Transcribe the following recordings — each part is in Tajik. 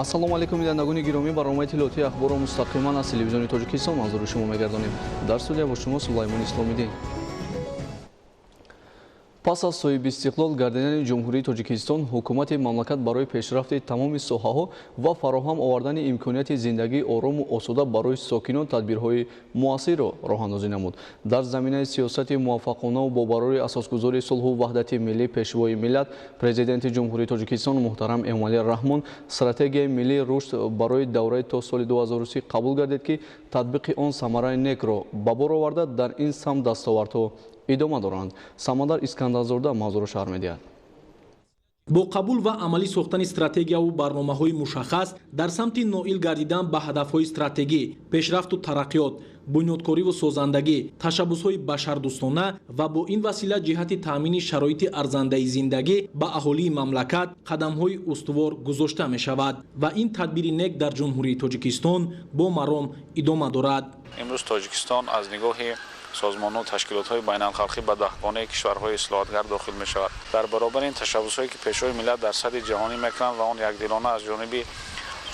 ассалому алайкум бинандагони гиромӣ, барномаи тиловати ахборро мустақиман аз телевизиони Тоҷикистон манзури шумо мегардонем. Дар студия бо шумо Сулаймон Исломиддин. пас аз соҳиби истиқлол гардидани ҷумҳурии Тоҷикистон, ҳукумати мамлакат барои пешрафти тамоми соҳаҳо ва фароҳам овардани имконияти зиндагии орому осуда барои сокинон тадбирҳои муассирро роҳандозӣ намуд. Дар заминаи сиёсати муваффақонаву бо барори асосгузори сулҳу ваҳдати миллӣ пешвои миллат, президенти ҷумҳурии Тоҷикистон муҳтарам Эмомалӣ Раҳмон стратегияи миллии рушд барои давраи то соли 2030 қабул гардид, ки татбиқи он самараи некро ба бор оварда дар ин самт дастовардҳо идома доранд. Самадар Искандарзода мавзӯъро шарҳ медиҳад. бо қабул ва амалӣ сохтани стратегияву барномаҳои мушаххас дар самти ноил гардидан ба ҳадафҳои стратегӣ, пешрафту тараққиёт, бунёдкориву созандагӣ, ташаббусҳои башардӯстона ва бо ин васила ҷиҳати таъмини шароити арзандаи зиндагӣ ба аҳолии мамлакат қадамҳои устувор гузошта мешавад ва ин тадбири нек дар ҷумҳурии Тоҷикистон бо маром идома дорад. имрӯз Тоҷикистон аз нигоҳи созмону ташкилотҳои байналхалқӣ ба даҳгонаи кишварҳои ислоҳатгар дохил мешавад. дар баробари ин ташаббусҳое ки пешвои миллат дар сатҳи ҷаҳонӣ мекунанд ва он якдилона аз ҷониби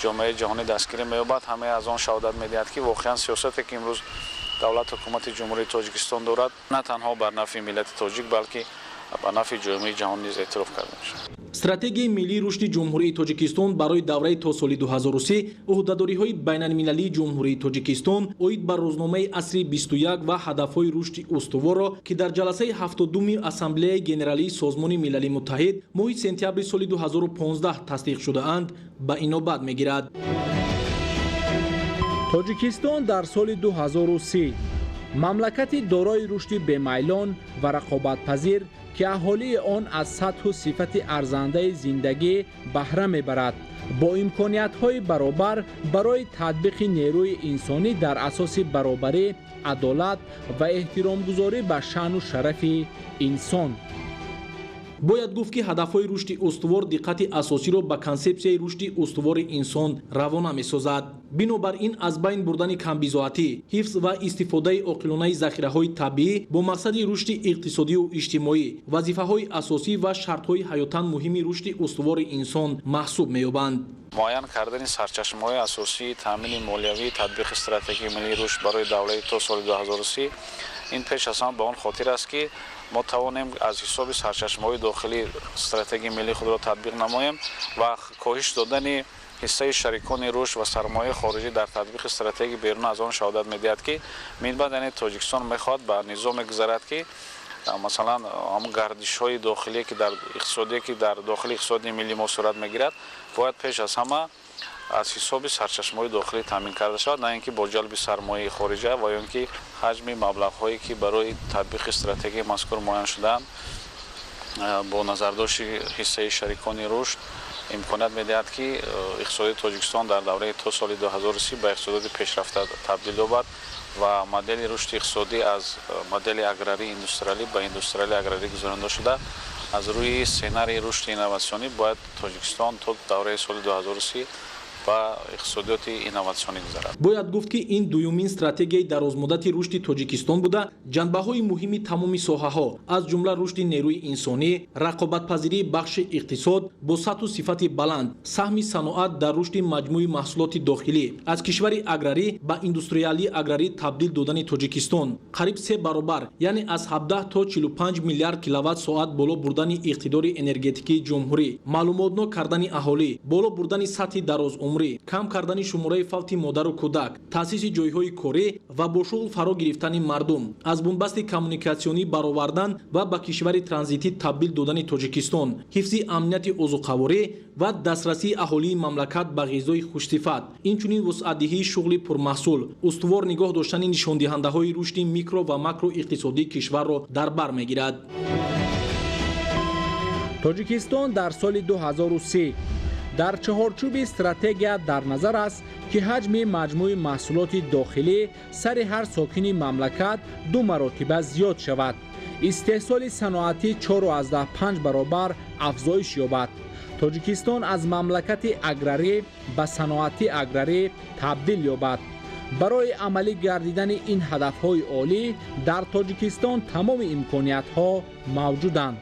ҷомеаи ҷаҳонӣ дастгирӣ меёбад, ҳамаи аз он шаҳодат медиҳад, ки воқеан сиёсате ки имрӯз давлат ҳукумати ҷумҳурии Тоҷикистон дорад, на танҳо бар нафъи миллати тоҷик, балки ба нафъи ҷомеаи ҷаҳон низ эътироф карда мешавад. стратегияи миллии рушди ҷумҳурии Тоҷикистон барои давраи то соли 2030 ӯҳдадориҳои байналмилалии ҷумҳурии Тоҷикистон оид ба рӯзномаи асри 21 ва ҳадафҳои рушди устуворро, ки дар ҷаласаи 70-думи Ассамблеяи Генералии Созмони Милали Муттаҳид моҳи сентябри соли 2015 тасдиқ шудаанд, ба инобат мегирад. Тоҷикистон дар соли 2030 мамлакати дорои рушди бемайлон ва рақобатпазир, ки аҳолии он аз сатҳу сифати арзандаи зиндагӣ баҳра мебарад, бо имкониятҳои баробар барои татбиқи нерӯи инсонӣ дар асоси баробарӣ, адолат ва эҳтиромгузорӣ ба шаъну шарафи инсон. бояд гуфт, ки ҳадафҳои рушди устувор диққати асосиро ба консепсияи рушди устувори инсон равона месозад. бинобар ин аз байн бурдани камбизоатӣ, ҳифз ва истифодаи оқилонаи захираҳои табиӣ бо мақсади рушди иқтисодию иҷтимоӣ, вазифаҳои асосӣ ва шартҳои ҳаётан муҳими рушди устувори инсон маҳсуб меёбанд. муайян кардани сарчашмаҳои асосии таъмини молиявии татбиқи стратегияи миллии рушд барои давраи то соли 2030 ин пеш аз ҳама ба он хотир аст, ки мо тавонем аз ҳисоби сарчашмаҳои дохилӣ стратегияи миллии худро татбиқ намоем ва коҳиш додани ҳиссаи шарикони рушд ва сармояи хориҷӣ дар татбиқи стратегияи берун аз он шаҳодат медиҳад, ки минбаъд яъне Тоҷикистон мехоҳад ба низоме гузарад, ки масалан ҳамон гардишҳои дохилие ки дар иқтисодие ки дар дохили иқтисоди миллии мо сурат мегирад, бояд пеш аз ҳама аз ҳисоби сарчашмаҳои дохилӣ таъмин карда шавад, на ин ки бо ҷалби сармояи хориҷа ва ё ин ки ҳаҷми маблағҳое ки барои татбиқи стратегияи мазкур муайян шудаанд бо назардошти ҳиссаи шарикони рушд имконият медиҳад, ки иқтисоди Тоҷикистон дар давраи то соли 2030 ба иқтисодоти пешрафта табдил ёбад ва модели рушди иқтисодӣ аз модели аграрии индустриалӣ ба индустриалии аграрӣ гузаронида шуда, аз рӯи сценарии рушди инноватсионӣ бояд Тоҷикистон то давраи соли 2030 ба иқтисодиёти инноватсионӣ гузарад. бояд гуфт, ки ин дуюмин стратегияи дарозмуддати рушди Тоҷикистон буда, ҷанбаҳои муҳими тамоми соҳаҳо аз ҷумла рушди нерӯи инсонӣ, рақобатпазирии бахши иқтисод бо сатҳу сифати баланд, саҳми саноат дар рушди маҷмӯи маҳсулоти дохилӣ, аз кишвари аграрӣ ба индустриалии аграрӣ табдил додани Тоҷикистон, қариб 3 баробар, яъне аз 17 то 45 миллиард киловатт-соат боло бурдани иқтидори энергетикии ҷумҳурӣ, маълумотнок кардани аҳолӣ, боло бурдани сатҳи дарозумрӣ, кам кардани шумораи фавти модару кӯдак, таъсиси ҷойҳои корӣ ва бо шуғл фаро гирифтани мардум, аз бунбасти коммуникатсионӣ баровардан ва ба кишвари транзитӣ табдил додани Тоҷикистон, ҳифзи амнияти озуқаворӣ ва дастрасии аҳолии мамлакат ба ғизои хушсифат, инчунин вусъатдиҳии шуғли пурмаҳсул, устувор нигоҳ доштани нишондиҳандаҳои рушди микро ва макро иқтисодии кишварро дар бар мегирад. Тоҷикистон дар соли 2030 дар чаҳорчӯби стратегия дар назар аст, ки ҳаҷми маҷмӯи маҳсулоти дохилӣ сари ҳар сокини мамлакат 2 маротиба зиёд шавад, истеҳсоли саноатӣ 4,5 баробар афзоиш ёбад, Тоҷикистон аз мамлакати аграрӣ ба саноати аграрӣ табдил ёбад. барои амалӣ гардидани ин ҳадафҳои олӣ дар Тоҷикистон тамоми имкониятҳо мавҷуданд.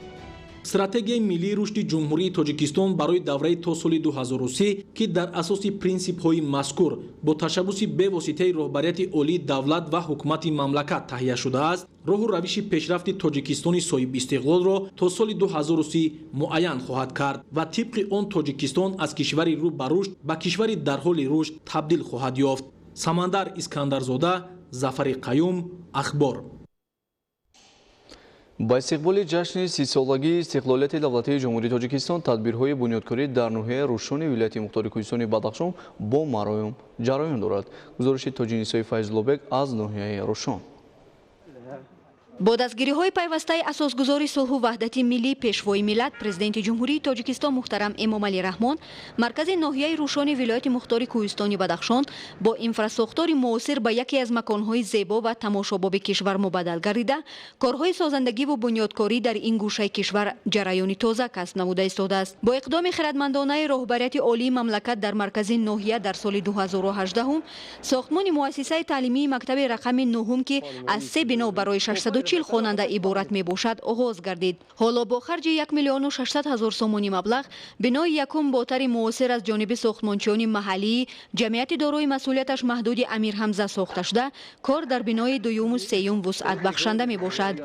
стратегияи миллии рушди ҷумҳурии тоҷикистон барои давраи то соли 2030 ки дар асоси принсипҳои мазкур бо ташаббуси бевоситаи роҳбарияти олии давлат ва ҳукумати мамлакат таҳия шудааст, роҳу равиши пешрафти тоҷикистони соҳибистиқлолро то соли 2030 муайян хоҳад кард ва тибқи он тоҷикистон аз кишвари рӯ ба рушд ба кишвари дар ҳоли рушд табдил хоҳад ёфт. Самандар Искандарзода, Зафари Қаюм, Ахбор. ба истиқболи ҷашни 30-солагии истиқлолияти давлатии ҷумҳурии тоҷикистон тадбирҳои бунёдкорӣ дар ноҳияи рӯшони вилояти мухтори кӯҳистони Бадахшон бо мароим ҷараён дорад. гузориши Тоҷинисои Файзуллобек аз ноҳияи Рӯшон. бо дастгириҳои пайвастаи асосгузори сулҳу ваҳдати миллӣ пешвои миллат президенти ҷумҳурии тоҷикистон муҳтарам Эмомалӣ Раҳмон маркази ноҳияи рӯшони вилояти мухтори кӯҳистони Бадахшон бо инфраструктури муосир ба яке аз маконҳои зебо ва тамошобоби кишвар мубаддал гардида корҳои созандагиву бунёдкорӣ дар ин гӯшаи кишвар ҷараёни тоза касб намуда истодааст. бо иқдоми хирадмандонаи роҳбарияти олии мамлакат дар маркази ноҳия дар соли 2018 сохтмони муассисаи таълимии мактаби рақами 9 ки аз 3 бино барои 640 хонанда иборат мебошад оғоз гардид. ҳоло бо харҷи 1 миллион 600 ҳазор сомонӣ маблағ бинои якум ботари муосир аз ҷониби сохтмончиёни маҳаллии ҷамъияти дорои масъулияташ маҳдуди Амир Ҳамза сохта шуда кор дар бинои дуюму сеюм вусъат бахшанда мебошад.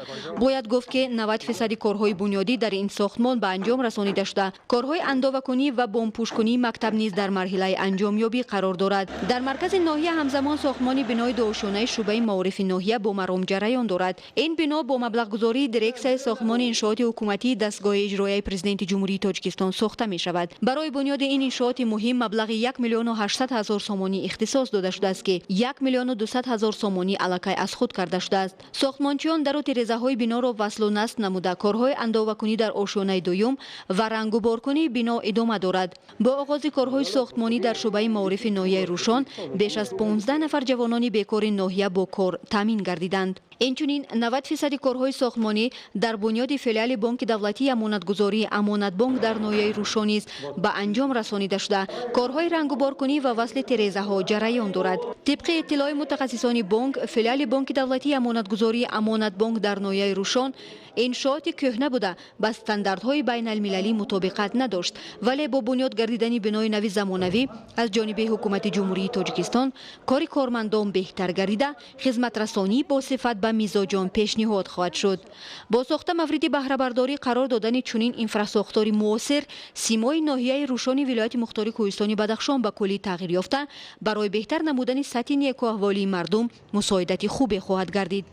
бояд гуфт ки 90% корҳои бунёдӣ дар ин сохтмон ба анҷом расонида шуда корҳои андовакунӣ ва бомбпӯшкунии мактаб низ дар марҳилаи анҷомёбӣ қарор дорад. дар маркази ноҳия ҳамзамон сохтмони бинои дуошонаи шӯъбаи маорифи ноҳия бо маром ҷараён дорад. ин бино бо маблағгузории дирексияи сохтмони иншооти ҳукуматии дастгоҳи иҷроияи президенти ҷумҳурии тоҷикистон сохта мешавад. барои бунёди ин иншооти муҳим маблағи 1 миллион 800 ҳазор сомонӣ ихтисос дода шудааст ки 1 миллион 200 ҳазор сомонӣ аллакай аз худ карда шудааст. сохтмончиён дару тирезаҳои биноро васлу насб намуда корҳои андовакунӣ дар ошонаи дуюм ва рангуборкунии бино идома дорад. бо оғози корҳои сохтмонӣ дар шӯъбаи маорифи ноҳияи Рӯшон беш аз 15 нафар ҷавонони бекори ноҳия бо кор таъмин гардиданд. инчунин 90% корҳои сохтмонӣ дар бунёди филиали бонки давлатии амонатгузории Амонатбонк дар ноҳияи Рӯшон низ ба анҷом расонида шуда корҳои рангуборкунӣ ва васли тирезаҳо ҷараён дорад. тибқи иттилои мутахассисони бонк филиали бонки давлатии амонатгузории Амонатбонк дар ноҳияи Рӯшон иншооти кӯҳна буда ба стандартҳои байналмилалӣ мутобиқат надошт, вале бо бунёд гардидани бинои нави замонавӣ аз ҷониби ҳукумати ҷумҳурии Тоҷикистон кори кормандон беҳтар гардида хизматрасонӣ бо сифат ба мизоҷон пешниҳод хоҳад шуд. бо сохта мавриди баҳрабардорӣ қарор додани чунин инфраструктури муосир симои ноҳияи рӯшони вилояти мухтори кӯҳистони Бадахшон ба куллӣ тағйир ёфта барои беҳтар намудани сатҳи некуаҳволии мардум мусоидати хубе хоҳад гардид.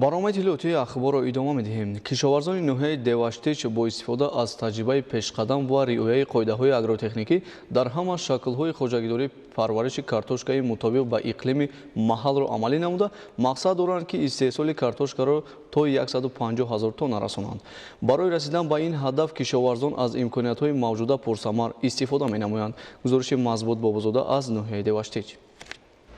барномаи иттилоотии ахборро идома медиҳем. кишоварзони ноҳияи Деваштеч бо истифода аз таҷрибаи пешқадам ва риояи қоидаҳои агротехникӣ дар ҳама шаклҳои хоҷагидории парвариши картошкаи мутобиқ ба иқлими маҳаллро амалӣ намуда мақсад доранд ки истеҳсоли картошкаро то 150 000 тонна расонанд. барои расидан ба ин ҳадаф кишоварзон аз имкониятҳои мавҷуда пурсамар истифода менамоянд. гузориши Мазбут Бобозода аз ноҳияи Деваштеч.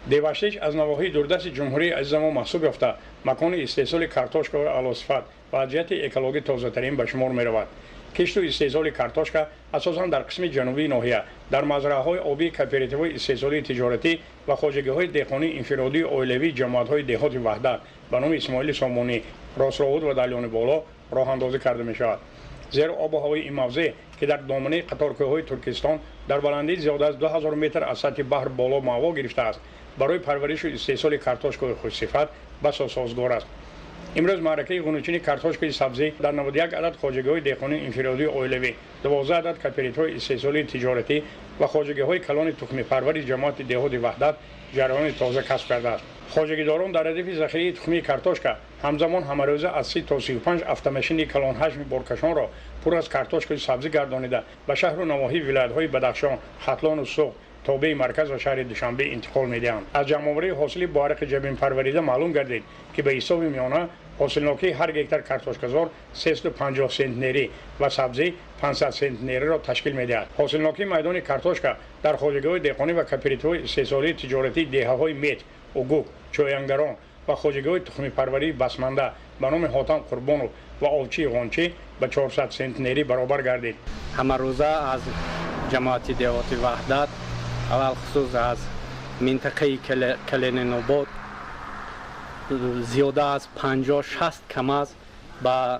Деваштеч аз навоҳии дурдасти ҷумҳурии азизамон маҳсуб ёфта макони истеҳсоли картошка алосифат ва аз ҷиҳати экологӣ тозатарин ба шумор меравад. кишту истеҳсоли картошка асосан дар қисми ҷанубии ноҳия дар мазраъаҳои обии кооперативҳои истеҳсолии тиҷоратӣ ва хоҷагиҳои деҳқонии инфиродии оилавии ҷамоатҳои деҳоти ваҳдат ба номи Исмоили Сомонӣ, Росроҳуд ва Далёни Боло роҳандозӣ карда мешавад. зеро обу ҳавои ин мавзеъ ки дар доминаи қаторкӯҳҳои Туркистон дар баландии зиёда аз 2000 метр аз сатҳи баҳр боло маъво гирифтааст, барои парвариши истеҳсоли картошкаи хушсифат басо созгор аст. имрӯз маъракаи ғунучини картошкаи сабзӣ дар 91 адад хоҷагиҳои деҳқонии инфиродии оилавӣ, 12 адад кооперативҳои истеҳсолии тиҷоратӣ ва хоҷагиҳои калони тухмипарвари ҷамоати деҳоти ваҳдат ҷараёни тоза касб кардааст. хоҷагидорон дар радифи захираи тухмии картошка ҳамзамон ҳамарӯза аз 30 то 35 автомашини калонҳаҷми боркашонро пур аз картошкаи сабзӣ гардонида ба шаҳру навоҳии вилоятҳои Бадахшон, Хатлону Суғ, тобеи марказ ва шаҳри Душанбе интиқол медиҳанд. аз ҷамъоварии ҳосили бо арақи ҷабинпарварида маълум гардид ки ба ҳисоби миёна ҳосилнокии ҳар гектар картошказор 350 сентнерӣ ва сабзӣ 500 сентнериро ташкил медиҳад. ҳосилнокии майдони картошка дар хоҷагиҳои деҳқонӣ ва кооперативҳои истеҳсолии тиҷоратии деҳаҳои Мет, Угук, Чоянгарон ва хоҷагиҳои тухмипарварии Басманда ба номи Ҳотам Қурбонов ва Овчии Ғончӣ ба 400 сентнерӣ баробар гардид. ҳамарӯза аз ҷамоати деҳоти ваҳдат аввал хусус аз منطقه کلینینوباد زیاده از 50-60 کماز به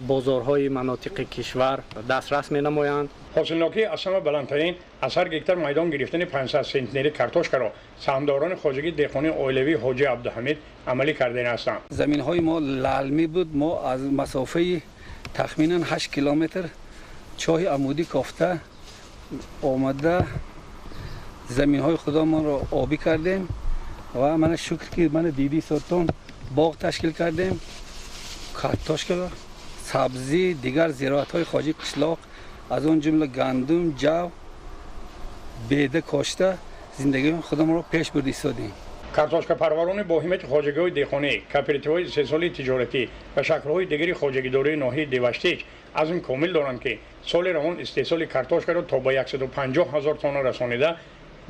بازارهای مناطق کشور دسترس می نمایند. حاصلناکی از همه بلندترین از هر گکتار میدان گرفتن 500 سنتنری کارتوشکا را سهامداران خواجگی دهقانی اولوی حاجی عبدالحمید عملی کرده هستند. زمین های ما للمی بود. ما از مسافه تخمینا 8 کیلومتر چاه عمودی کافته آمده زمین های خودمان را آبی کردیم و من شکر که من دیدی سرطان باغ تشکیل کردیم. کارتوشکا، سبزی، دیگر زراعت های خواجی قشلاق از اون جمله گندم، جو، بیده کاشته زندگی خودمان را پیش برده ایستادیم. کارتوشکا پروران با همت خواجگی دهقانی، کاپراتیوهای استحصالی تجارتی و شکل‌های دیگری خواجگیداری ناحیه دیوشتیک عزم کامل دارند که سال روان استحصال کارتوشکا را تا به 150,000 تن رسانیده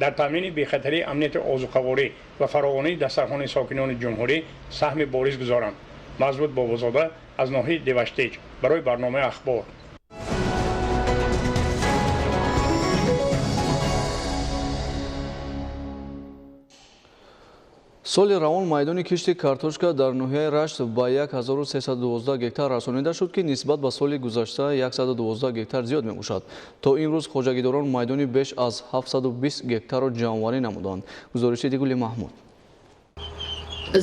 در تامین بی‌خطری امنیت آذوقه‌واری و فراوانی دسترخوان ساکنان جمهوری سهم بارز گذارند. مزبوط بابازاده از ناحیه دیوشتیک برای برنامه اخبار. соли равон майдони кишти картошка дар ноҳияи рашт ба 1312 гектар расонида шуд ки нисбат ба соли гузашта 112 гектар зиёд мебошад. То имрӯз хоҷагидорон майдони беш аз 720 гектарро ҷамъоварӣ намуданд. гузориши Дигули Маҳмуд.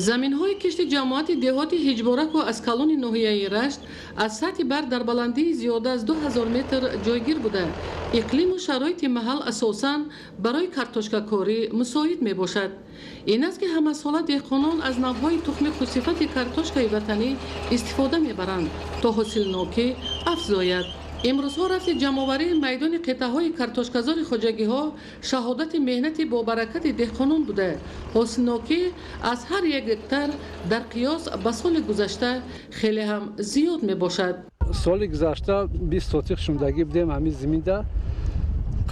заминҳои кишти ҷамоати деҳоти ҳиҷбораку аз калони ноҳияи рашт аз сатҳи бар дар баландии зиёда аз 2000 метр ҷойгир буда иқлиму шароити маҳал асосан барои картошкакорӣ мусоид мебошад. ин аст ки ҳамасола деҳқонон аз навъҳои тухми хусифати картошкаи ватанӣ истифода мебаранд то ҳосилнокӣ афзояд. имрӯзҳо рафти ҷамъоварии майдони қитъаҳои картошказори хоҷагиҳо шаҳодати меҳнати бобаракати деҳқонон буда ҳосилнокӣ аз ҳар як гектар дар қиёс ба соли гузашта хеле ҳам зиёд мебошад. соли гузашта 20 сотиқ шумдагӣ будем ҳамин зиминда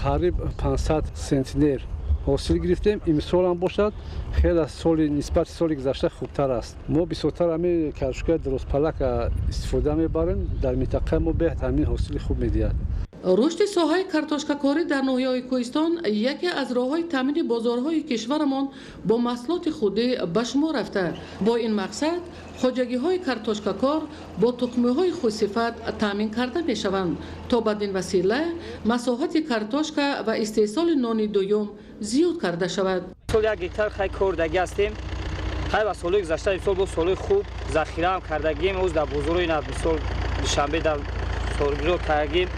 қариб 500 сентнер ҳосил гирифтем. имсол ҳам бошад хеле соли нисбати соли гузашта хубтар аст. мо бисёртар ҳамин картошкаи дурустпалака истифода мебарем. дар минтақаи мо беҳтар ҳамин ҳосили хуб медиҳад. рушди соҳаи картошкакорӣ дар ноҳияи Кӯҳистон яке аз роҳҳои таъмини бозорҳои кишварамон бо маҳсулоти худӣ ба шумор рафта. бо ин мақсад хоҷагиҳои картошкакор бо тухмиҳои хусифат таъмин карда мешаванд то бадин васила масоҳати картошка ва истеҳсоли нони дуюм зиёд карда шавад. сол як гектар хай кордаги ҳастем. хай ба соли гузашта имсол бо соли хуб захираам кардагим. оз дар бозори ина мисол душанбе дар солгиро кардагим.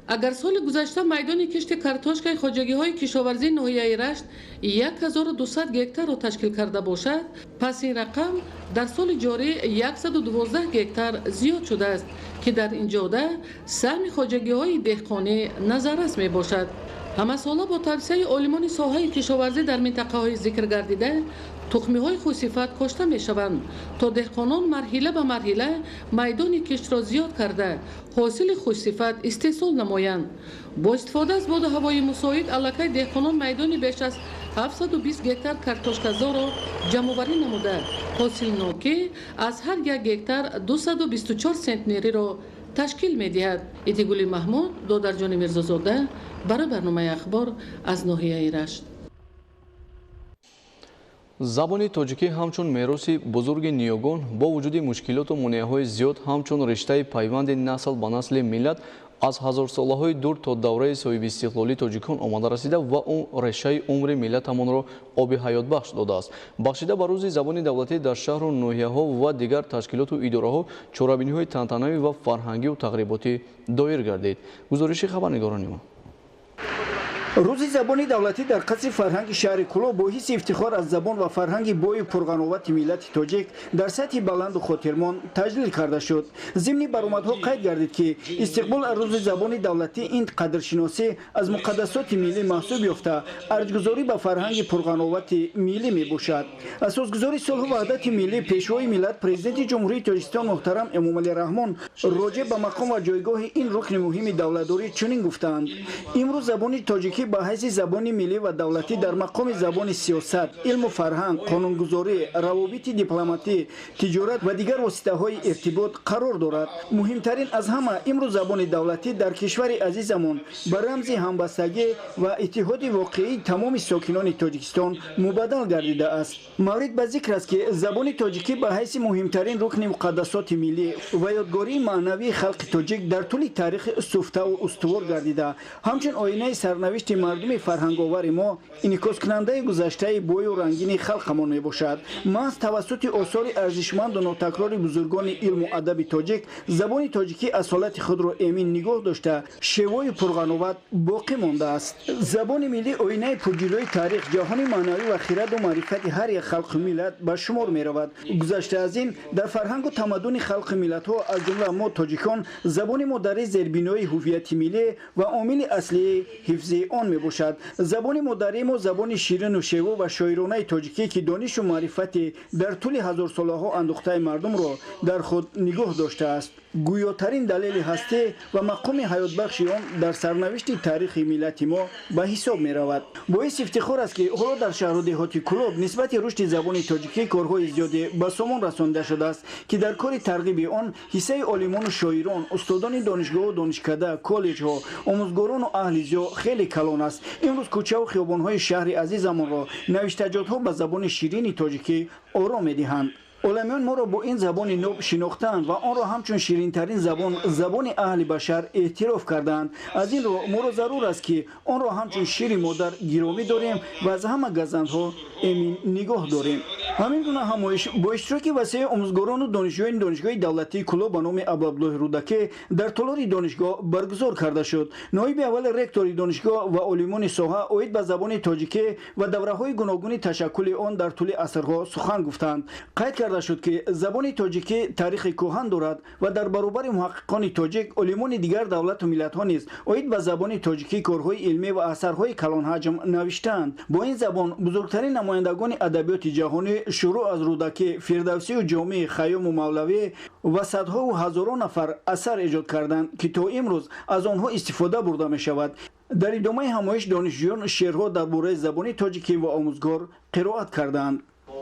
агар соли гузашта майдони кишти картошкаи хоҷагиҳои кишоварзии ноҳияи рашт 1200 гектарро ташкил карда бошад, пас ин рақам дар соли ҷорӣ 112 гектар зиёд шудааст ки дар ин ҷода саҳми хоҷагиҳои деҳқонӣ назаррас мебошад. ҳамасола бо тавсияи олимони соҳаи кишоварзӣ дар минтақаҳои зикр гардида тухмиҳои хусифат кошта мешаванд то деҳқонон марҳила ба марҳила майдони киштро зиёд карда ҳосили хусифат истеҳсол намоянд. бо истифода аз боду ҳавои мусоид аллакай деҳқонон майдони беш аз 720 гектар картошказорро ҷамъоварӣ намуда ҳосилнокӣ аз ҳар як гектар 224 сентнериро ташкил медиҳад. Идигули Маҳмуд, Додарҷони Мирзозода, барои барномаи ахбор аз ноҳияи Рашт. забони тоҷикӣ ҳамчун мероси бузурги ниёгон бо вуҷуди мушкилоту монеаҳои зиёд ҳамчун риштаи пайванди насл ба насли миллат аз ҳазорсолаҳои дур то давраи соҳибистиқлолии тоҷикон омада расида ва он решаи умри миллатамонро оби ҳаётбахш додааст. бахшида ба рӯзи забони давлатӣ дар шаҳру ноҳияҳо ва дигар ташкилоту идораҳо чорабиниҳои тантанавӣ ва фарҳангиву тағриботӣ доир гардид. гузориши хабарнигорони мо. рӯзи забони давлатӣ дар қасри фарҳанги шаҳри Кӯло бо ҳисси ифтихор аз забон ва фарҳанги бою пурғановати миллати тоҷик дар сатҳи баланду хотирмон таҷлил карда шуд. зимни баромадҳо қайд гардид ки истиқбол аз рӯзи забони давлатӣ ин қадршиносӣ аз муқаддасоти миллӣ маҳсуб ёфта арҷгузорӣ ба фарҳанги пурғановати миллӣ мебошад. асосгузори сулҳу ваҳдати миллӣ пешвои миллат президенти ҷумҳурии Тоҷикистон муҳтарам Эмомалӣ Раҳмон роҷеъ ба мақом ва ҷойгоҳи ин рукни муҳими давлатдорӣ чунин гуфтаанд: имрӯз забони тоҷикӣ ба ҳайзи забони миллӣ ва давлатӣ дар мақоми забони сиёсат, илму фарҳанг, қонунгузорӣ, равобити дипломатӣ, тиҷорат ва дигар воситаҳои иртибот қарор дорад. муҳимтарин аз ҳама имрӯз забони давлатӣ дар кишвари азизамон ба рамзи ҳамбастагӣ ва иттиҳоди воқеии тамоми сокинони Тоҷикистон мубаддал гардида аст. маврид ба зикр аст ки забони тоҷикӣ ба ҳайси муҳимтарин рукни муқаддасоти миллӣ ва ёдгории маънавии халқи тоҷик дар тӯли таърихи суфтаву устувор гардида, ҳамчун оинаи сарнавишти мардуми фарҳанговари мо инъикоскунандаи гузаштаи бою рангини халқамон мебошад. маҳз тавассути осори арзишманду нотакрори бузургони илму адаби тоҷик забони тоҷикӣ асолати худро эмин нигоҳ дошта шевои пурғановат боқӣ мондааст. забони миллӣ оинаи пурҷилӯи таърих, ҷаҳони маънавӣ ва хираду маърифати ҳар як халқу миллат ба шумор меравад. гузашта аз ин дар фарҳангу тамаддуни халқи миллатҳо аз ҷумла мо тоҷикон забони модарӣ зербинои ҳуввияти миллӣ ва омили аслии ҳифзи он мебошад. забони модарии мо забони ширину шеву ва шоиронаи тоҷикӣ ки донишу маърифати дар тӯли ҳазорсолаҳо андӯхтаи мардумро дар худ нигоҳ доштааст. гӯётарин далели ҳастӣ ва мақоми ҳаётбахши он дар сарнавишти таърихи миллати мо ба ҳисоб меравад. боис ифтихор аст ки ҳоло дар шаҳру деҳоти Кӯлоб нисбати рушди забони тоҷикӣ корҳои зиёде ба сомон расонида шудааст ки дар кори тарғиби он ҳиссаи олимону шоирон, устодони донишгоҳу донишкада, коллеҷҳо, омӯзгорону аҳли зиё хеле калон аст. имрӯз кӯчаву хиёбонҳои шаҳри азизамонро навиштаҷотҳо ба забони ширини тоҷикӣ ором медиҳанд. оламиён моро бо ин забони ноб шинохтаанд ва онро ҳамчун ширинтарин забон, забони аҳли башар эътироф кардаанд. аз ин ро моро зарур аст ки онро ҳамчун шири модар гиромӣ дорем ва аз ҳама газандҳо эмин нигоҳ дорем. ҳамин гуна ҳамоиш бо иштироки васеъи омӯзгорону донишҷӯёни донишгоҳи давлатии Кӯлоб ба номи Абдуллоҳи Рӯдакӣ дар толори донишгоҳ баргузор карда шуд. ноиби аввали ректори донишгоҳ ва олимони соҳа оид ба забони тоҷикӣ ва давраҳои гуногуни ташаккули он дар тӯли асрҳо сухан гуфтанд. қайд карда шуд ки забони тоҷикӣ таърихи кӯҳан дорад ва дар баробари муҳаққиқони тоҷик олимони дигар давлату миллатҳо низ оид ба забони тоҷикӣ корҳои илмӣ ва асарҳои калонҳаҷм навиштаанд. бо ин забон бузургтарин намояндагони адабиёти ҷаҳонӣ шуруъ аз Рӯдакӣ, Фирдавсию Ҷомии, Хайёму Мавлавӣ ва садҳову ҳазорон нафар асар эҷод карданд ки то имрӯз аз онҳо истифода бурда мешавад. дар идомаи ҳамоиш донишҷӯён шеърҳо дар бораи забони тоҷикӣ ва омӯзгор қироат карданд.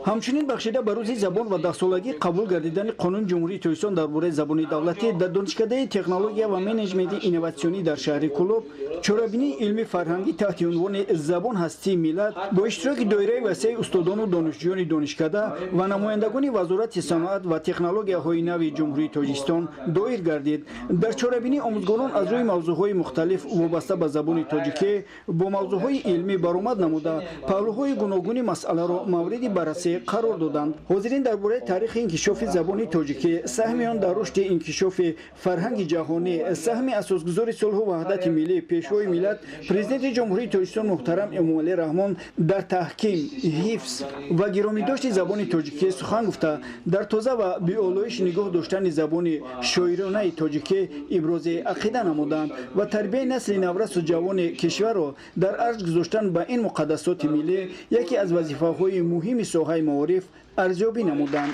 ҳамчунин бахшида ба рӯзи забон ва дахсолагӣ қабул гардидани қонуни ҷумҳурии Тоҷикистон дар бораи забони давлатӣ дар донишкадаи технология ва менеҷменти инноватсионӣ дар шаҳри Кӯлоб чорабинии илми фарҳангӣ таҳти унвони забон ҳастии миллат бо иштироки доираи васеъи устодону донишҷӯёни донишкада ва намояндагони вазорати саноат ва технологияҳои нави ҷумҳурии Тоҷикистон доир гардид. дар чорабинӣ омӯзгорон аз рӯи мавзӯъҳои мухталиф вобаста ба забони тоҷикӣ бо мавзӯъҳои илмӣ баромад намуда паҳлӯҳои гуногуни масъаларо мавриди баррасӣ қарор доданд. ҳозирин дар бораи таърихи инкишофи забони тоҷикӣ, саҳми он дар рушди инкишофи фарҳанги ҷаҳонӣ, саҳми асосгузори сулҳу ваҳдати миллӣ, пешвои миллат президенти ҷумҳурии Тоҷикистон муҳтарам Эмомалӣ Раҳмон дар таҳким, ҳифз ва гиромидошти забони тоҷикӣ сухан гуфта, дар тоза ва биолоиш нигоҳ доштани забони шоиронаи тоҷикӣ ибрози ақида намуданд ва тарбияи насли наврасу ҷавони кишварро дар арз гузоштан ба ин муқаддасоти миллӣ яке аз вазифаҳои муҳими соҳаи маориф арзёбӣ намуданд.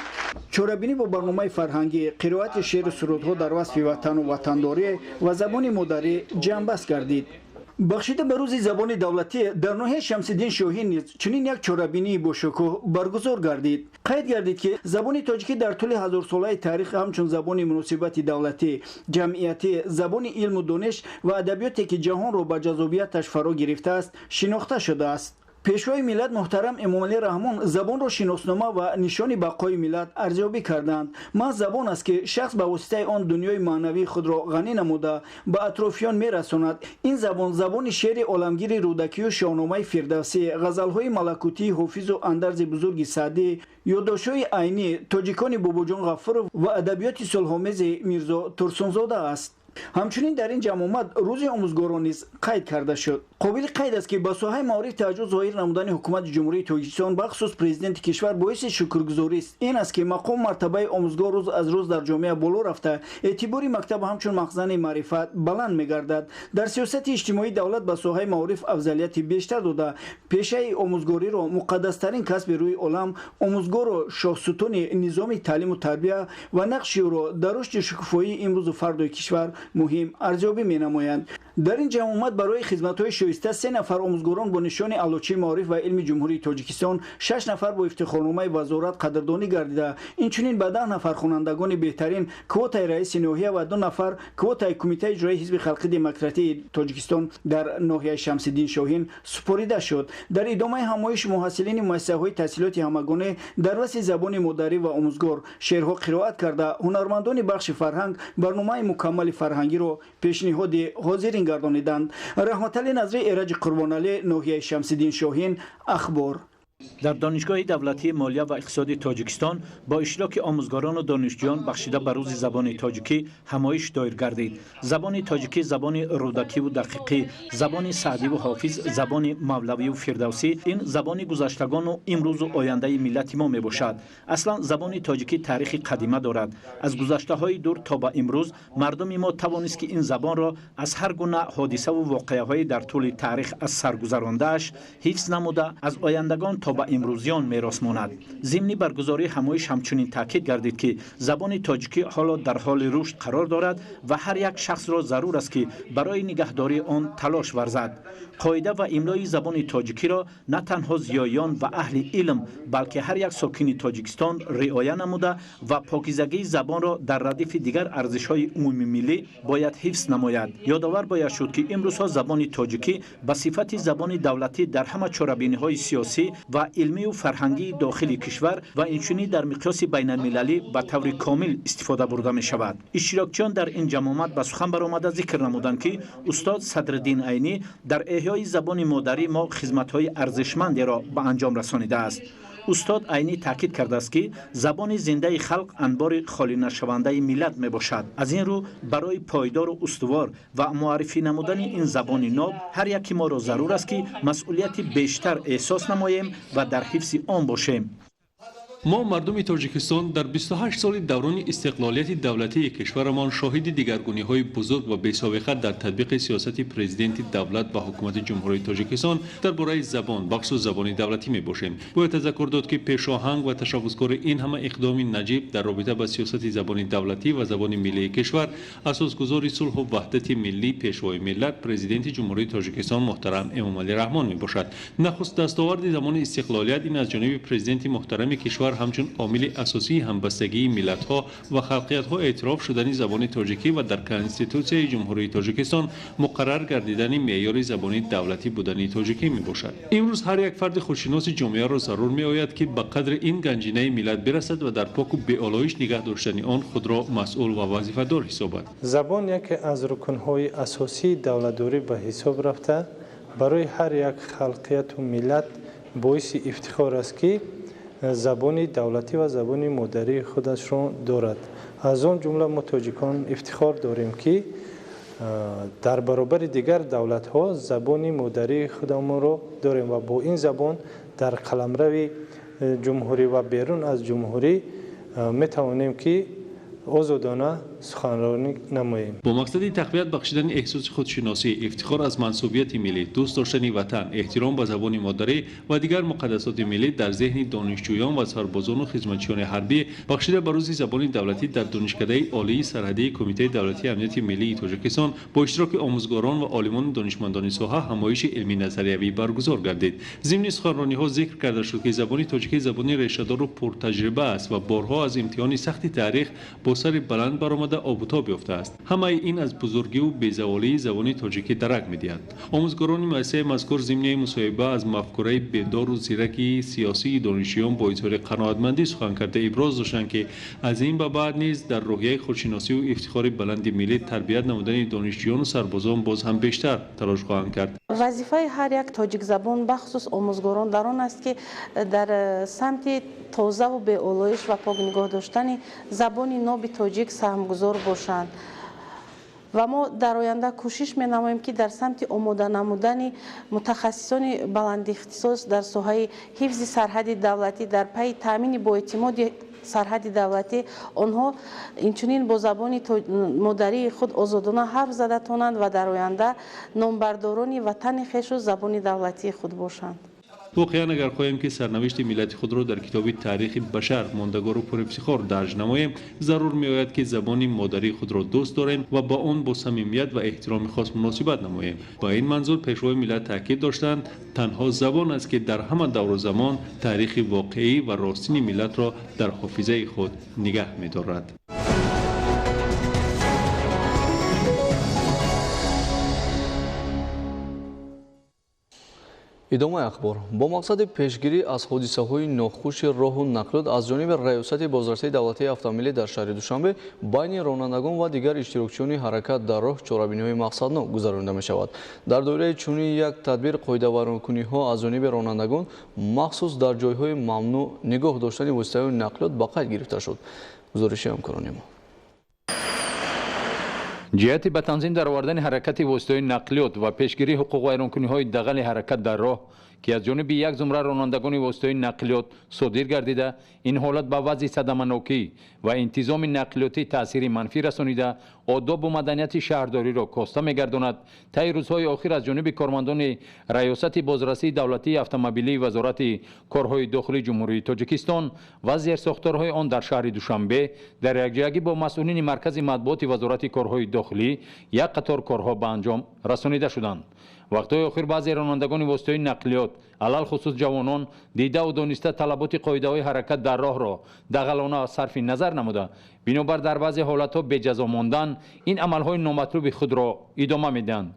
чорабинӣ бо барномаи фарҳангӣ, қироати шеъру сурудҳо дар васфи ватану ватандорӣ ва забони модарӣ ҷамъбаст гардид. бахшида ба рӯзи забони давлатӣ дар ноҳияи Шамсиддин Шоҳӣ низ чунин як чорабинии бошукӯҳ баргузор гардид. қайд гардид ки забони тоҷикӣ дар тӯли ҳазорсолаи таърих ҳамчун забони муносибати давлатӣ, ҷамъиятӣ, забони илму дониш ва адабиёте ки ҷаҳонро ба ҷазобияташ фаро гирифтааст, шинохта шудааст. пешвои миллат муҳтарам Эмомалӣ Раҳмон забонро шиноснома ва нишони бақои миллат арзёбӣ карданд. маҳз забон аст ки шахс ба воситаи он дунёи маънавии худро ғанӣ намуда ба атрофиён мерасонад. ин забон забони шеъри оламгири Рӯдакию Шоҳномаи Фирдавсӣ, ғазалҳои малакутии Ҳофизу андарзи бузурги Саъдӣ, ёддоштҳои айнӣ Тоҷикони Бобоҷон Ғафуров ва адабиёти солҳомези Мирзо Турсунзода аст. ҳамчунин дар ин ҷамъомад рӯзи омӯзгорон низ қайд карда шуд. қобили қайд аст ки ба соҳаи маориф таваҷҷӯҳ зоҳир намудани ҳукумати ҷумҳурии Тоҷикистон бахусус президенти кишвар боиси шукргузорист. ин аст ки мақом мартабаи омӯзгор рӯз аз рӯз дар ҷомеа боло рафта, эътибори мактаб ҳамчун махзани маърифат баланд мегардад. дар сиёсати иҷтимоӣ давлат ба соҳаи маориф афзалияти бештар дода, пешаи омӯзгориро муқаддастарин касби рӯи олам, омӯзгорро шоҳсутуни низоми таълиму тарбия ва нақши ӯро дар рушди шукуфоии имрӯзу фардои кишвар муҳим арзёбӣ менамоянд. дар ин ҷамъомад барои хизматҳои шоиста 3 нафар омӯзгорон бо нишони алочи маориф ва илми ҷумҳурии тоҷикистон, 6 нафар бо ифтихорномаи вазорат қадрдонӣ гардида, инчунин ба 10 нафар хонандагони беҳтарин квотаи раиси ноҳия ва 2 нафар квотаи кумитаи иҷроии ҳизби халқи демократии тоҷикистон дар ноҳияи Шамсиддин Шоҳин супорида шуд. дар идомаи ҳамоиш муҳассилини муассисаҳои таҳсилоти ҳамагона дар раси забони модарӣ ва омӯзгор шеърҳо қироат карда, ҳунармандони бахши фарҳанг барномаи мукаммали фарҳангиро пешниҳоди ҳозирин гардониданд. Раҳматалӣ Назри, Эраҷи Қурбоналӣ, ноҳияи Шамсиддин Шоҳин, Ахбор. در دانشگاه دولتی مالیه و اقتصاد تاجیکستان با اشتراک آموزگاران و دانشجویان بخشیده به روز زبان تاجیکی همایش دایر گردید. زبان تاجیکی زبان رودکی و دقیقی، زبان سعدی و حافظ، زبان مولوی و فردوسی، این زبان گذشتگان و امروز و آینده ملت ما می باشد. اصلا زبان تاجیکی تاریخ قدیمه دارد. از گذشته های دور تا به امروز مردم ما توانست که این زبان را از هر گونه حادثه و واقعه های در طول تاریخ از سر گذرانده‌اش حفظ نموده از آیندگان تا به امروزیان میراث ماند. ضمن برگزاری همایش همچنین تاکید گردید که زبان تاجیکی حالا در حال رشد قرار دارد و هر یک شخص را ضرور است که برای نگهداری آن تلاش ورزد. قاعده و املای زبان تاجیکی را نه تنها زیایان و اهل علم بلکه هر یک ساکن تاجیکستان رعایت نموده و پاکیزگی زبان را در ردیف دیگر ارزش‌های عمومی ملی باید حفظ نماید. یادآور باید شد که امروزها زبان تاجیکی به صفت زبان دولتی در همه چاره‌بینی‌های سیاسی و علمی و فرهنگی داخل کشور و اینچنین در مقیاس بین‌المللی به طور کامل استفاده برده می شود. اشتراکچیان در این جمعیت به سخن برآمده ذکر نمودند که استاد صدرالدین عینی در احیای زبان مادری ما خدمت‌های ارزشمندی را به انجام رسانیده است. استاد عینی تاکید کرده است که زبان زنده خلق انبار خالی نشونده ملت می باشد. از این رو برای پایدار و استوار و معرفی نمودن این زبان ناب هر یکی ما را ضرور است که مسئولیت بیشتر احساس نماییم و در حفظ آن باشیم. ما مردم تاجیکستان در 28 سال دوران استقلالیت دولتی کشورمان شاهد دیگرگونی‌های بزرگ و بی‌سابقه در تطبیق سیاست پرزیدنت دولت و حکومت جمهوری تاجیکستان درباره زبان بخش زبان دولتی می‌باشیم. باید تذکر داد که پیشاهنگ و تشابه‌کار این همه اقدام نجیب در رابطه با سیاست زبان دولتی و زبان ملی کشور اساسگزار صلح و وحدت ملی پیشوای ملت پرزیدنت جمهوری تاجیکستان محترم امامعلی رحمان می‌باشد. نخست دستاورد زمان استقلالیت این از جانب پرزیدنت محترم کشور همچون عامل اساسی همبستگی ملت‌ها و خلقیت‌ها اعتراف شدن زبان تاجیکی و در کنستیتوسیای جمهوری تاجیکستان مقرر گردیدن معیار زبان دولتی بودن تاجیکی میباشد. امروز هر یک فرد خودشناس جامعه را ضرور میآید که به قدر این گنجینه ملت برسد و در پاک و بی‌آلایش نگه داشتن آن خود را مسئول و وظیفه‌دار حسابد. زبان یکی از رکن‌های اساسی دولت‌داری به حساب رفته برای هر یک خلقیت و ملت باعث افتخار است که زبان دولتی و زبان مادری خودش را دارد. از آن جمله ما تاجیکان افتخار داریم که در برابر دیگر دولت ها زبان مادری خودمان را داریم و با این زبان در قلمرو جمهوری و بیرون از جمهوری می توانیم که آزادانه سخنرانی نماییم. با مقصد تقویت بخشیدن احساس خودشناسی، افتخار از منصوبیت ملی، دوست داشتن وطن، احترام به زبان مادری و دیگر مقدسات ملی در ذهن دانشجویان و سربازان و خدمتچیان حربی بخشیده به روز زبان دولتی در دانشکده عالی سرحدی کمیته دولتی امنیت ملی تاجیکستان با اشتراک آموزگاران و عالمان دانشمندان ساحه همایش علمی نظریوی برگزار گردید. ضمن سخنرانی‌ها ذکر کرده شد که زبان تاجیکی زبان ریشه‌دار و پرتجربه است و بارها از امتحان سخت تاریخ با سر بلند برآمده آب یافته است. همه این از بزرگی و بی‌زوالی زبان تاجیکی درک می‌دهد. آموزگاران مؤسسه مذکور ضمن مصاحبه از مفکوره بیدار و زیرکی سیاسی دانشجویان با اظهار قناعتمندی سخن کرده ابراز داشتند که از این به بعد نیز در روحیه خودشناسی و افتخار بلند ملی تربیت نمودن دانشجویان و سربازان باز هم بیشتر تلاش خواهند کرد. وظیفه هر یک تاجیک زبان بخصوص آموزگاران در آن است که در سمت تازه و بی‌آلایش و پاک نگاه داشتن زبان ناب تاجیک سهمگذار باشند. و ما در آینده کوشش می‌نماییم که در سمت آماده نمودن متخصصان بلند اختصاص در ساحه حفظ سرحد دولتی در پی تامین با اعتماد سرحد دولتی آنها اینچنین با زبان مادری خود آزادانه حرف زده توانند و در آینده نامبرداران وطن خویش و زبان دولتی خود باشند. واقعا اگر خواهیم که سرنوشت ملت خود را در کتاب تاریخ بشر ماندگار و پرافتخار درج نماییم، ضرور میآید که زبان مادری خود را دوست داریم و با آن با صمیمیت و احترام خاص مناسبت نماییم. با این منظور پیشوای ملت تاکید داشتند تنها زبان است که در همه دور و زمان تاریخ واقعی و راستین ملت را در حافظه خود نگه می‌دارد. идомаи ахбор бо мақсади пешгирӣ аз ҳодисаҳои нохуши роҳу нақлиёт аз ҷониби раёсати бозрасии давлатии автомобилӣ дар шаҳри душанбе байни ронандагон ва дигар иштирокчиёни ҳаракат дар роҳ чорабиниҳои мақсаднок гузаронида мешавад. дар доираи чунин як тадбир қоидавайронкуниҳо аз ҷониби ронандагон махсус дар ҷойҳои мамнӯъ нигоҳ доштани воситаҳои нақлиёт ба қайд гирифта шуд. гузориши ҳамкорони мо. ҷиҳати ба танзим даровардани ҳаракати воситаҳои нақлиёт ва пешгирии ҳуқуқ вайронкуниҳои дағали ҳаракат дар роҳ ки аз ҷониби як зумра ронандагони воситаҳои нақлиёт содир гардида, ин ҳолат ба вазъи садаманокӣ ва интизоми нақлиётӣ таъсири манфӣ расонида, одобу маданияти шаҳрдориро коста мегардонад, таи рӯзҳои охир аз ҷониби кормандони раёсати бозрасии давлатии автомобилии вазорати корҳои дохилии ҷумҳурии Тоҷикистон ва зерсохторҳои он дар шаҳри Душанбе дар якҷоягӣ бо масъулини маркази матбуоти вазорати корҳои дохилӣ як қатор корҳо ба анҷом расонида шуданд. вақтҳои охир баъзе ронандагони воситаҳои нақлиёт алал хусус ҷавонон дидаву дониста талаботи қоидаҳои ҳаракат дар роҳро дағалона сарфи назар намуда, бинобар дар баъзе ҳолатҳо беҷазо мондан ин амалҳои номатлуби худро идома медиҳанд.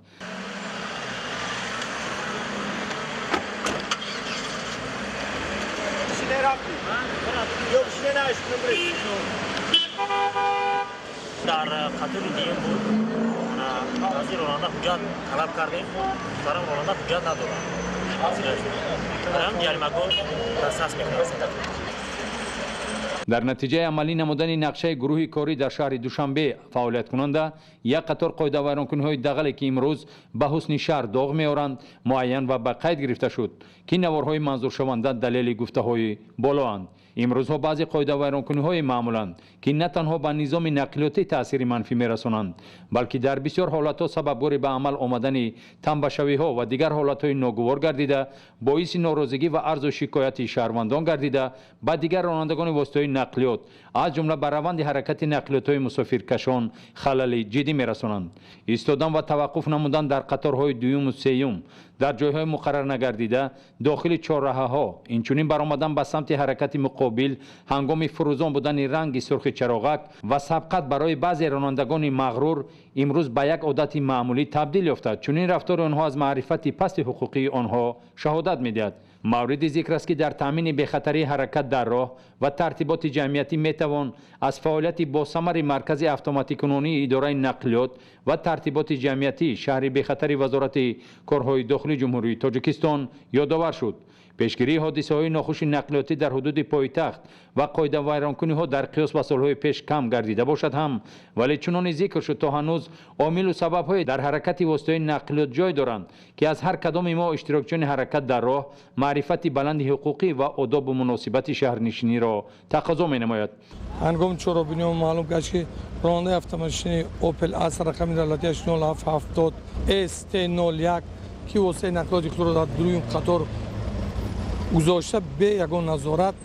дар қатори дуюм буд аз ронанда ҳуҷҷат талаб кардем, барам ронанда ҳуҷҷат надорад. барам ҷаримагон дастас мекунад. дар натиҷаи амалӣ намудани нақшаи гурӯҳи корӣ дар шаҳри Душанбе фаъолияткунанда як қатор қоидавайронкуниҳои дағале ки имрӯз ба ҳусни шаҳр доғ меоранд муайян ва ба қайд гирифта шуд ки наворҳои манзуршаванда далели гуфтаҳои болоанд. имрӯзҳо баъзе қоидавайронкуниҳои маъмуланд ки на танҳо ба низоми нақлиётӣ таъсири манфӣ мерасонанд, балки дар бисёр ҳолатҳо сабабгори ба амал омадани танбашавиҳо ва дигар ҳолатҳои ногувор гардида, боиси норозигӣ ва арзу шикояти шаҳрвандон гардида ба дигар ронандагони воситаҳои нақлиёт аз ҷумла ба раванди ҳаракати нақлиётҳои мусофиркашон халали ҷиддӣ мерасонанд. истодан ва таваққуф намудан дар қаторҳои дуюму сеюм дар ҷойҳои муқаррар нагардида дохили чорраҳаҳо, инчунин баромадан ба самти ҳаракати муқобил ҳангоми фурӯзон будани ранги сурхи чароғак ва сабқат барои баъзе ронандагони мағрур имрӯз ба як одати маъмулӣ табдил ёфтад. чунин рафтори онҳо аз маърифати пасти ҳуқуқии онҳо шаҳодат медиҳад. мавриди зикр аст ки дар таъмини бехатарии ҳаракат дар роҳ ва тартиботи ҷамъиятӣ метавон аз фаъолияти босамари маркази автоматикунонии идораи нақлиёт ва тартиботи ҷамъиятӣ шаҳри бехатари вазорати корҳои дохилии ҷумҳурии Тоҷикистон ёдовар шуд. пешгирии ҳодисаҳои нохуши нақлиётӣ дар ҳудуди пойтахт ва қоидавайронкуниҳо дар қиёс ба солҳои пеш кам гардида бошад ҳам, вале чуноне зикр шуд то ҳанӯз омилу сабабҳое дар ҳаракати воситаҳои нақлиёт ҷой доранд ки аз ҳар кадоми мо иштирокчиёни ҳаракат дар роҳ маърифати баланди ҳуқуқӣ ва одобу муносибати шаҳрнишиниро тақозо менамояд. ҳангоми чорабиниҳо маълум гашт ки ронандаи автомошини Opel Astra рақами давлатиаш 0770 ST01 ки воситаи нақлиёти худро дар дуюм қатор гузошта бе ягон назорат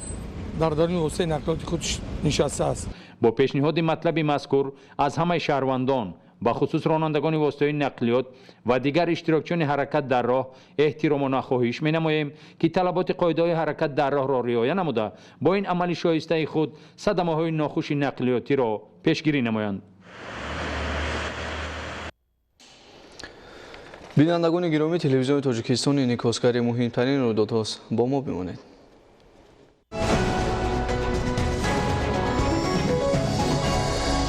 дар даруни воситаи нақлиёти худ нишастааст. бо пешниҳоди матлаби мазкур аз ҳамаи шаҳрвандон ба хусус ронандагони воситаҳои нақлиёт ва дигар иштирокчиёни ҳаракат дар роҳ эҳтиромона хоҳиш менамоем ки талаботи қоидаҳои ҳаракат дар роҳро риоя намуда бо ин амали шоистаи худ садамаҳои нохуши нақлиётиро пешгирӣ намоянд. бинандагони гиромӣ, телевизиони Тоҷикистон инъикосгари муҳимтарин рӯйдодҳост. бо мо бимонед.